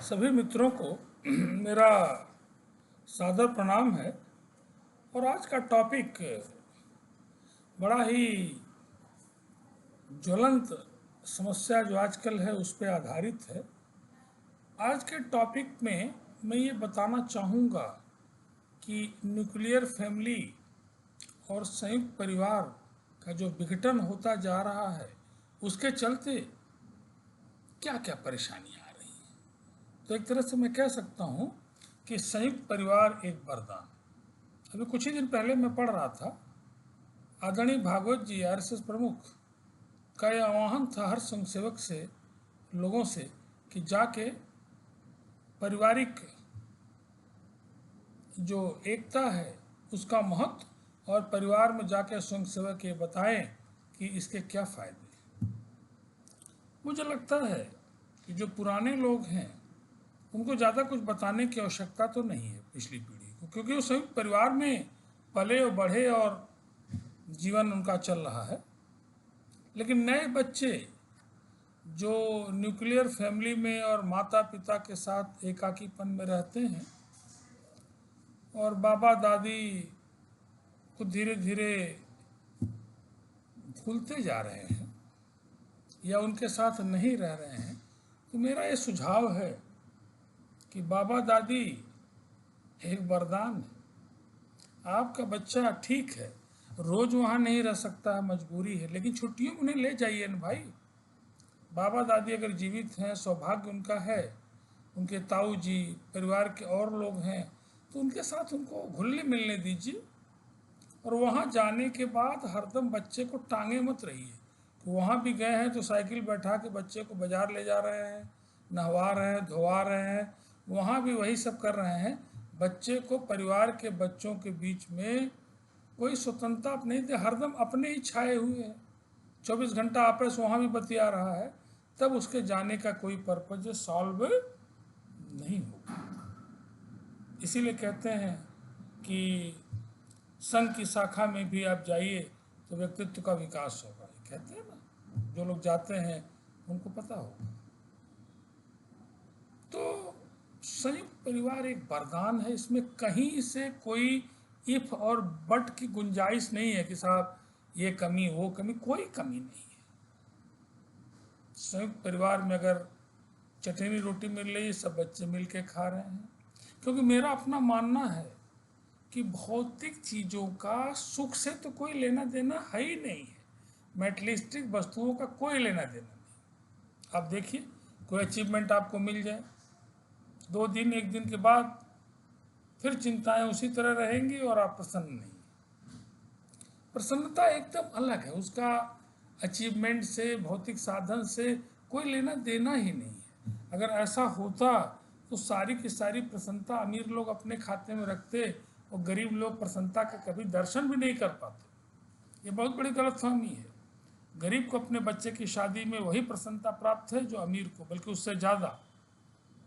सभी मित्रों को मेरा सादर प्रणाम है। और आज का टॉपिक बड़ा ही ज्वलंत समस्या जो आजकल है उस पर आधारित है। आज के टॉपिक में मैं ये बताना चाहूँगा कि न्यूक्लियर फैमिली और संयुक्त परिवार का जो विघटन होता जा रहा है उसके चलते क्या क्या परेशानियाँ आ रही हैं। तो एक तरह से मैं कह सकता हूँ कि संयुक्त परिवार एक वरदान। अभी कुछ ही दिन पहले मैं पढ़ रहा था, आदरणीय भागवत जी आरएसएस प्रमुख का यह आह्वान था हर संघसेवक से, लोगों से, कि जाके पारिवारिक जो एकता है उसका महत्व और परिवार में जाके स्वयंसेवक ये बताएं कि इसके क्या फायदे। मुझे लगता है कि जो पुराने लोग हैं उनको ज़्यादा कुछ बताने की आवश्यकता तो नहीं है पिछली पीढ़ी को, क्योंकि वो संयुक्त परिवार में पले और बढ़े और जीवन उनका चल रहा है। लेकिन नए बच्चे जो न्यूक्लियर फैमिली में और माता पिता के साथ एकाकीपन में रहते हैं और बाबा दादी को धीरे धीरे भूलते जा रहे हैं या उनके साथ नहीं रह रहे हैं, तो मेरा ये सुझाव है कि बाबा दादी एक वरदान है। आपका बच्चा ठीक है, रोज वहाँ नहीं रह सकता है, मजबूरी है, लेकिन छुट्टियों में उन्हें ले जाइए ना भाई। बाबा दादी अगर जीवित हैं, सौभाग्य उनका है, उनके ताऊ जी, परिवार के और लोग हैं, तो उनके साथ उनको घुलने मिलने दीजिए। और वहाँ जाने के बाद हरदम बच्चे को टांगे मत रहिए कि वहाँ भी गए हैं तो साइकिल बैठा के बच्चे को बाजार ले जा रहे हैं, नहवा रहे हैं, धोवा रहे हैं, वहाँ भी वही सब कर रहे हैं। बच्चे को परिवार के बच्चों के बीच में कोई स्वतंत्रता आप नहीं दे, हरदम अपने ही छाए हुए हैं, 24 घंटा आपस वहाँ भी बतिया रहा है, तब उसके जाने का कोई पर्पज सॉल्व नहीं होगा। इसीलिए कहते हैं कि संघ की शाखा में भी आप जाइए तो व्यक्तित्व का विकास होगा, कहते हैं ना, जो लोग जाते हैं उनको पता होगा। तो संयुक्त परिवार एक वरदान है, इसमें कहीं से कोई इफ और बट की गुंजाइश नहीं है कि साहब ये कमी वो कमी, कोई कमी नहीं है। संयुक्त परिवार में अगर चटनी रोटी मिल रही है, सब बच्चे मिल के खा रहे हैं। क्योंकि मेरा अपना मानना है कि भौतिक चीज़ों का सुख से तो कोई लेना देना है ही नहीं है, मेटलिस्टिक वस्तुओं का कोई लेना देना नहीं। आप देखिए, कोई अचीवमेंट आपको मिल जाए, 2 दिन 1 दिन के बाद फिर चिंताएं उसी तरह रहेंगी और आप प्रसन्न नहीं। प्रसन्नता एकदम अलग है, उसका अचीवमेंट से, भौतिक साधन से कोई लेना देना ही नहीं है। अगर ऐसा होता तो सारी की सारी प्रसन्नता अमीर लोग अपने खाते में रखते और गरीब लोग प्रसन्नता का कभी दर्शन भी नहीं कर पाते। ये बहुत बड़ी गलतफहमी है। गरीब को अपने बच्चे की शादी में वही प्रसन्नता प्राप्त है जो अमीर को, बल्कि उससे ज़्यादा,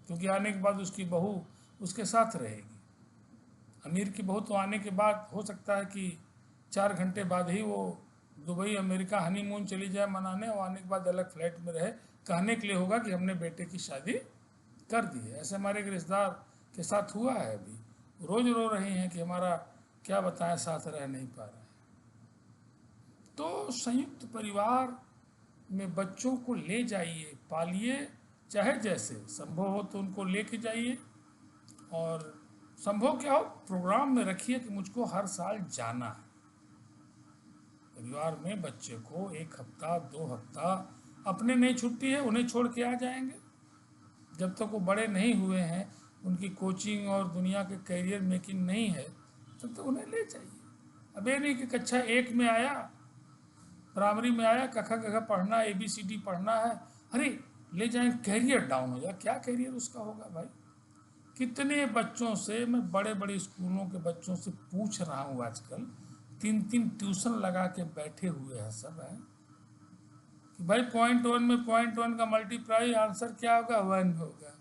क्योंकि आने के बाद उसकी बहू उसके साथ रहेगी। अमीर की बहू तो आने के बाद हो सकता है कि 4 घंटे बाद ही वो दुबई अमेरिका हनीमून चली जाए मनाने, और आने के बाद अलग फ्लैट में रहे, कहने के लिए होगा कि हमने बेटे की शादी कर दी है। ऐसे हमारे एक रिश्तेदार के साथ हुआ है, अभी रोज रो रहे हैं कि हमारा क्या बताएं, साथ रह नहीं पा रहे हैं। तो संयुक्त परिवार में बच्चों को ले जाइए, पालिए, चाहे जैसे संभव हो तो उनको लेके जाइए, और संभव क्या हो प्रोग्राम में रखिए कि मुझको हर साल जाना है। परिवार में बच्चे को 1 हफ्ता 2 हफ्ता, अपने नहीं छुट्टी है उन्हें छोड़ के आ जाएंगे, जब तक वो बड़े नहीं हुए हैं, उनकी कोचिंग और दुनिया के करियर मेकिंग नहीं है, तब तक उन्हें ले जाइए। अब ये नहीं कि कक्षा 1 में आया, प्राइमरी में आया, कखा गखा पढ़ना, ABCD पढ़ना है, अरे ले जाएं, कैरियर डाउन हो जाए। क्या कैरियर उसका होगा भाई? कितने बच्चों से मैं बड़े बड़े स्कूलों के बच्चों से पूछ रहा हूँ आजकल, 3-3 ट्यूशन लगा के बैठे हुए हैं सब हैं कि भाई .1 में .1 का मल्टीप्लाई आंसर क्या होगा, 1 होगा।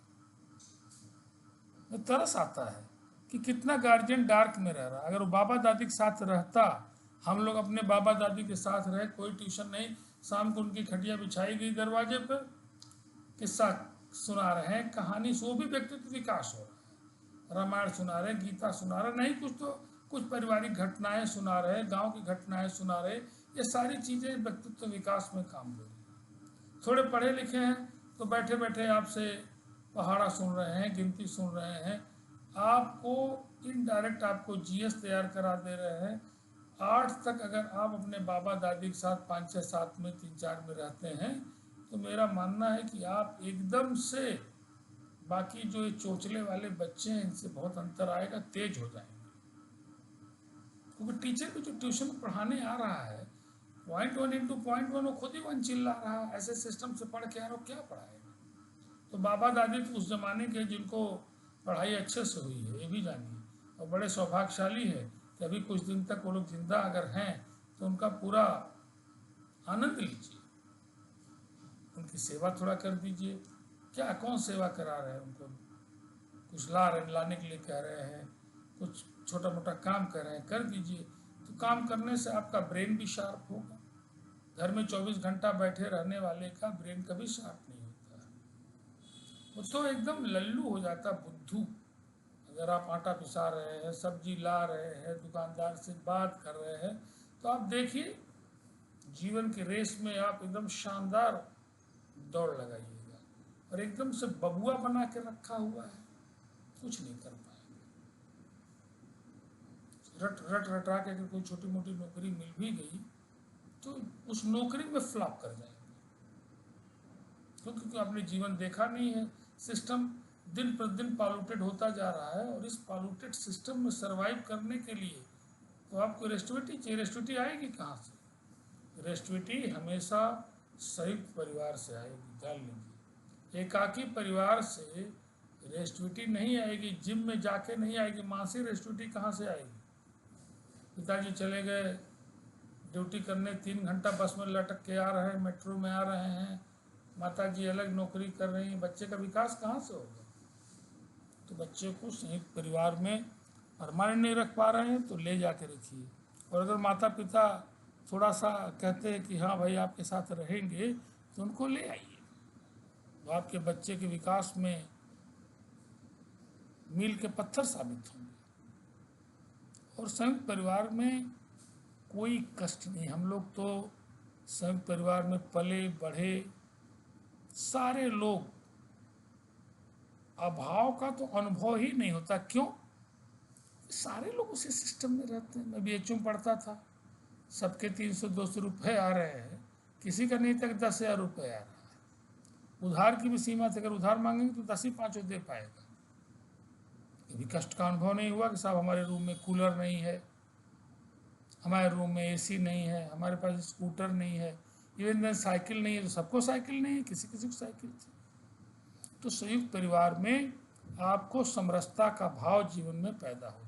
में तरस आता है कि कितना गार्जियन डार्क में रह रहा है। अगर वो बाबा दादी के साथ रहता, हम लोग अपने बाबा दादी के साथ रहे, कोई ट्यूशन नहीं, शाम को उनकी खटिया बिछाई गई दरवाजे पर, किस्सा सुना रहे हैं, कहानी से वो भी व्यक्तित्व विकास हो रहा है। रामायण सुना रहे हैं, गीता सुना रहे हैं, नहीं कुछ तो कुछ पारिवारिक घटनाएं सुना रहे हैं, गांव की घटनाएं सुना रहे, ये सारी चीज़ें व्यक्तित्व विकास में काम दे रही हैं। थोड़े पढ़े लिखे हैं तो बैठे बैठे आपसे पहाड़ा सुन रहे हैं, गिनती सुन रहे हैं, आपको इनडायरेक्ट आपको जीएस तैयार करा दे रहे हैं। 8 तक अगर आप अपने बाबा दादी के साथ 5 6 7 में 3 4 में रहते हैं तो मेरा मानना है कि आप एकदम से बाकी जो ये चोचले वाले बच्चे हैं इनसे बहुत अंतर आएगा, तेज हो जाएंगे। क्योंकि टीचर भी जो ट्यूशन पढ़ाने आ रहा है 0.1 इंटू 0.1 वो खुद ही 1 चिल्ला रहा है, ऐसे सिस्टम से पढ़ के आ रहा हो, क्या पढ़ाएगा। तो बाबा दादी तो उस जमाने के जिनको पढ़ाई अच्छे से हुई है, ये भी जानिए, और बड़े सौभाग्यशाली है कि अभी कुछ दिन तक वो लोग जिंदा अगर हैं तो उनका पूरा आनंद लीजिए, उनकी सेवा थोड़ा कर दीजिए। क्या कौन सेवा करा रहे हैं उनको, कुछ लाने के लिए कह रहे हैं, कुछ छोटा मोटा काम कर रहे हैं, कर दीजिए। तो काम करने से आपका ब्रेन भी शार्प होगा। घर में 24 घंटा बैठे रहने वाले का ब्रेन कभी शार्प नहीं होता है, वो तो एकदम लल्लू हो जाता, बुद्धू। अगर आप आटा पिसा रहे हैं, सब्जी ला रहे हैं, दुकानदार से बात कर रहे हैं, तो आप देखिए जीवन की रेस में आप एकदम शानदार दौड़ लगाइएगा, और एकदम से बबुआ बना के रखा हुआ है, कुछ नहीं कर पाएंगे। रटा के अगर कोई छोटी मोटी नौकरी मिल भी गई तो उस नौकरी में फ्लॉप कर जाएंगे, क्योंकि आपने जीवन देखा नहीं है। सिस्टम दिन प्रतिदिन पॉल्यूटेड होता जा रहा है, और इस पॉल्यूटेड सिस्टम में सर्वाइव करने के लिए तो आपको रेस्टिविटी चाहिए। रेस्टिविटी आएगी कहाँ से? रेस्टिविटी हमेशा संयुक्त परिवार से आएगी, जान लीजिए। एकाकी परिवार से रेस्टिविटी नहीं आएगी, जिम में जाके नहीं आएगी, मासिक रेस्टिविटी कहाँ से आएगी? पिताजी चले गए ड्यूटी करने, 3 घंटा बस में लटक के आ रहे हैं, मेट्रो में आ रहे हैं, माता जी अलग नौकरी कर रही हैं, बच्चे का विकास कहाँ से होगा? तो बच्चे को संयुक्त परिवार में परमानेंट नहीं रख पा रहे हैं तो ले जाके रखिए। और अगर माता पिता थोड़ा सा कहते हैं कि हाँ भाई आपके साथ रहेंगे, तो उनको ले आइए, तो आपके बच्चे के विकास में मील के पत्थर साबित होंगे। और संयुक्त परिवार में कोई कष्ट नहीं। हम लोग तो संयुक्त परिवार में पले बढ़े सारे लोग, अभाव का तो अनुभव ही नहीं होता। क्यों? सारे लोग उसी सिस्टम में रहते हैं। मैं बीएचयू में पढ़ता था, सबके 300-200 रुपये आ रहे हैं, किसी का नहीं तक 10,000 रुपये आ रहा है। उधार की भी सीमा थी, अगर उधार मांगेंगे तो 10 ही 5 दे पाएगा। कभी कष्ट का अनुभव नहीं हुआ कि साहब हमारे रूम में कूलर नहीं है, हमारे रूम में एसी नहीं है, हमारे पास स्कूटर नहीं है, इवन साइकिल नहीं है। तो सबको साइकिल नहीं है, किसी किसी को साइकिल थी। तो संयुक्त परिवार में आपको समरसता का भाव जीवन में पैदा होता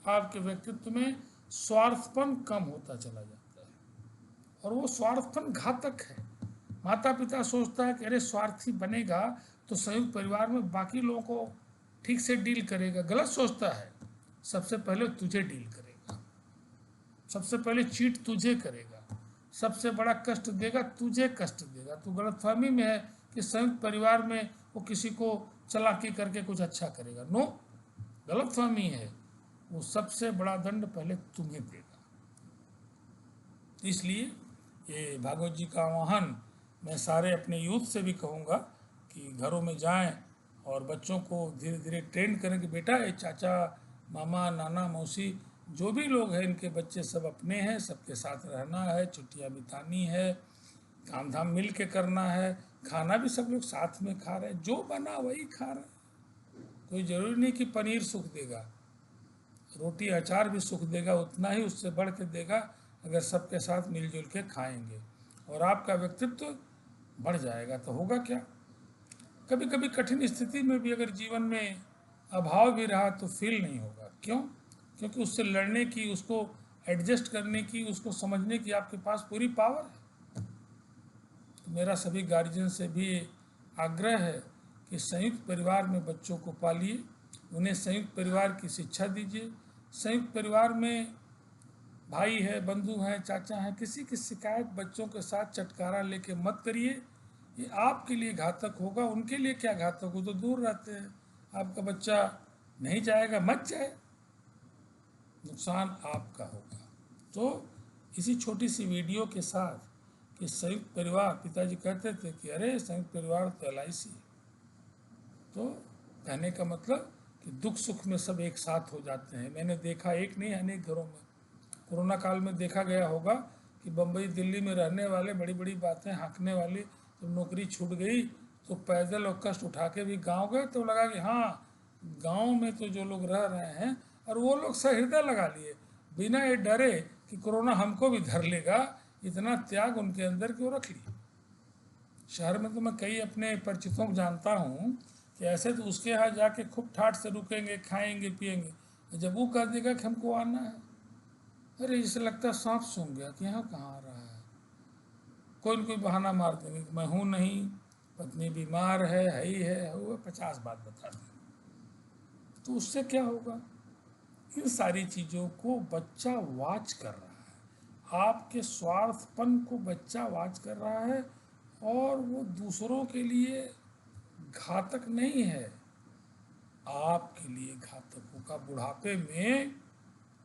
है, आपके व्यक्तित्व में स्वार्थपन कम होता चला जाता है, और वो स्वार्थपन घातक है। माता पिता सोचता है कि अरे स्वार्थी बनेगा तो संयुक्त परिवार में बाकी लोगों को ठीक से डील करेगा, गलत सोचता है। सबसे पहले तुझे डील करेगा, सबसे पहले चीट तुझे करेगा, सबसे बड़ा कष्ट देगा, तुझे कष्ट देगा। तो गलतफहमी में है कि संयुक्त परिवार में वो किसी को चालाकी करके कुछ अच्छा करेगा। नो, गलतफहमी है, वो सबसे बड़ा दंड पहले तुम्हें देगा। इसलिए ये भागवत जी का आह्वान मैं सारे अपने यूथ से भी कहूँगा कि घरों में जाएं और बच्चों को धीरे धीरे ट्रेन करें कि बेटा ये चाचा मामा नाना मौसी जो भी लोग हैं इनके बच्चे सब अपने हैं, सबके साथ रहना है, छुट्टियाँ बितानी है, काम धाम मिल के करना है, खाना भी सब लोग साथ में खा रहे हैं, जो बना वही खा रहे हैं। कोई ज़रूरी नहीं कि पनीर सुख देगा, रोटी अचार भी सुख देगा, उतना ही उससे बढ़ के देगा अगर सबके साथ मिलजुल के खाएंगे, और आपका व्यक्तित्व बढ़ जाएगा। तो होगा क्या, कभी कभी कठिन स्थिति में भी अगर जीवन में अभाव भी रहा तो फील नहीं होगा। क्यों? क्योंकि उससे लड़ने की, उसको एडजस्ट करने की, उसको समझने की आपके पास पूरी पावर है। तो मेरा सभी गार्जियन से भी आग्रह है कि संयुक्त परिवार में बच्चों को पालिए, उन्हें संयुक्त परिवार की शिक्षा दीजिए। संयुक्त परिवार में भाई है, बंधु हैं, चाचा हैं, किसी की शिकायत बच्चों के साथ चटकारा लेके मत करिए। ये आपके लिए घातक होगा, उनके लिए क्या घातक हो, तो दूर रहते हैं। आपका बच्चा नहीं जाएगा, मत जाए, नुकसान आपका होगा। तो इसी छोटी सी वीडियो के साथ कि संयुक्त परिवार, पिताजी कहते थे कि अरे संयुक्त परिवार तो LIC है। तो कहने का मतलब कि दुख सुख में सब एक साथ हो जाते हैं। मैंने देखा, एक नहीं अनेक घरों में, कोरोना काल में देखा गया होगा कि बम्बई दिल्ली में रहने वाले बड़ी बड़ी बातें हाँकने वाले, तो नौकरी छूट गई तो पैदल और कष्ट उठा के भी गांव गए, तो लगा कि हाँ गांव में तो जो लोग रह रहे हैं, और वो लोग सहृदय लगा लिए बिना ये डरे कि कोरोना हमको भी धर लेगा। इतना त्याग उनके अंदर कि वो रख लिए। शहर में तो मैं कई अपने परिचितों को जानता हूँ कि ऐसे तो उसके यहाँ जाके खूब ठाठ से रुकेंगे, खाएंगे पिएंगे, जब वो कह देगा कि हमको आना है, अरे जैसे लगता है सांप सूंघ गया कि यहाँ कहाँ आ रहा है। कोई न कोई बहाना मार देंगे कि मैं हूँ नहीं, पत्नी बीमार है ही है, वो 50 बात बता देंगे। तो उससे क्या होगा? इन सारी चीज़ों को बच्चा वाच कर रहा है, आपके स्वार्थपन को बच्चा वाच कर रहा है, और वो दूसरों के लिए घातक नहीं है, आपके लिए घातक होगा। बुढ़ापे में,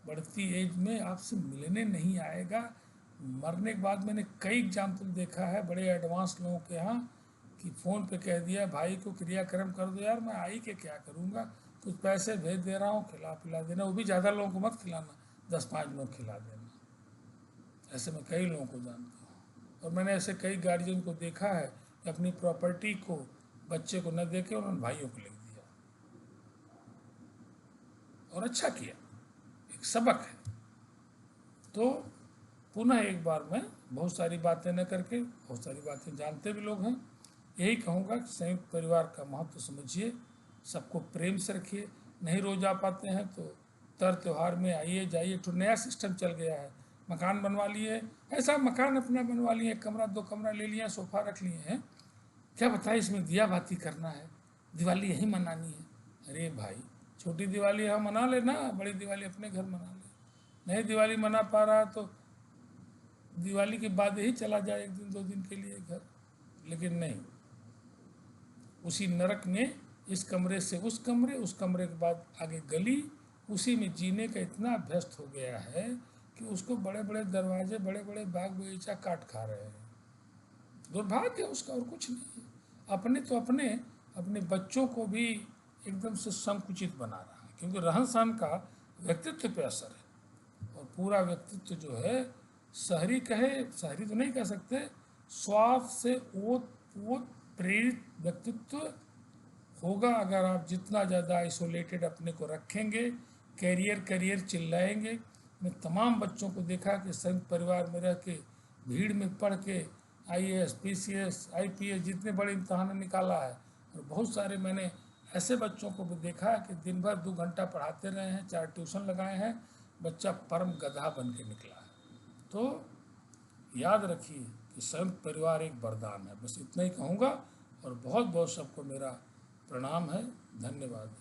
बढ़ती एज में आपसे मिलने नहीं आएगा। मरने के बाद मैंने कई एग्जाम्पल देखा है बड़े एडवांस लोगों के यहाँ कि फ़ोन पे कह दिया भाई को क्रियाक्रम कर दो, यार मैं आई के क्या करूँगा, कुछ पैसे भेज दे रहा हूँ, खिला पिला देना, वो भी ज़्यादा लोगों को मत खिलाना, 10-5 लोग खिला देना। ऐसे मैं कई लोगों को जानता हूँ, और मैंने ऐसे कई गार्जियन को देखा है कि अपनी प्रॉपर्टी को बच्चे को न दे के उन्होंने भाइयों को लिख दिया, और अच्छा किया, एक सबक है। तो पुनः एक बार मैं बहुत सारी बातें न करके, बहुत सारी बातें जानते भी लोग हैं, यही कहूँगा कि संयुक्त परिवार का महत्व समझिए, सबको प्रेम से रखिए। नहीं रोज आ पाते हैं तो तर त्यौहार में आइए जाइए। तो नया सिस्टम चल गया है, मकान बनवा लिए, ऐसा मकान अपना बनवा लिए, 1 कमरा 2 कमरा ले लिया, सोफा रख लिए हैं, क्या बताए इसमें दिया बाती करना है, दिवाली यहीं मनानी है। अरे भाई छोटी दिवाली यहाँ मना लेना, बड़ी दिवाली अपने घर मना ले। नहीं दिवाली मना पा रहा तो दिवाली के बाद ही चला जाए 1 दिन 2 दिन के लिए घर। लेकिन नहीं, उसी नरक में इस कमरे से उस कमरे के बाद आगे गली, उसी में जीने का इतना अभ्यस्त हो गया है कि उसको बड़े बड़े दरवाजे, बड़े बड़े बाग बगीचा काट खा रहे हैं। दुर्भाग्य है उसका, और कुछ नहीं है। अपने तो अपने बच्चों को भी एकदम से संकुचित बना रहा है, क्योंकि रहन सहन का व्यक्तित्व पे असर है, और पूरा व्यक्तित्व जो है शहरी शहरी तो नहीं कह सकते, स्वार्थ से ओत प्रेरित व्यक्तित्व होगा। अगर आप जितना ज़्यादा आइसोलेटेड अपने को रखेंगे, करियर चिल्लाएंगे। मैं तमाम बच्चों को देखा कि संयुक्त परिवार में रह के, भीड़ में पढ़ के IAS PCS IPS जितने बड़े इम्तहान निकाला है, और बहुत सारे मैंने ऐसे बच्चों को भी देखा कि दिन भर 2 घंटा पढ़ाते रहे हैं, 4 ट्यूशन लगाए हैं, बच्चा परम गधा बन के निकला है। तो याद रखिए कि संयुक्त परिवार एक वरदान है। बस इतना ही कहूँगा, और बहुत बहुत सबको मेरा प्रणाम है। धन्यवाद।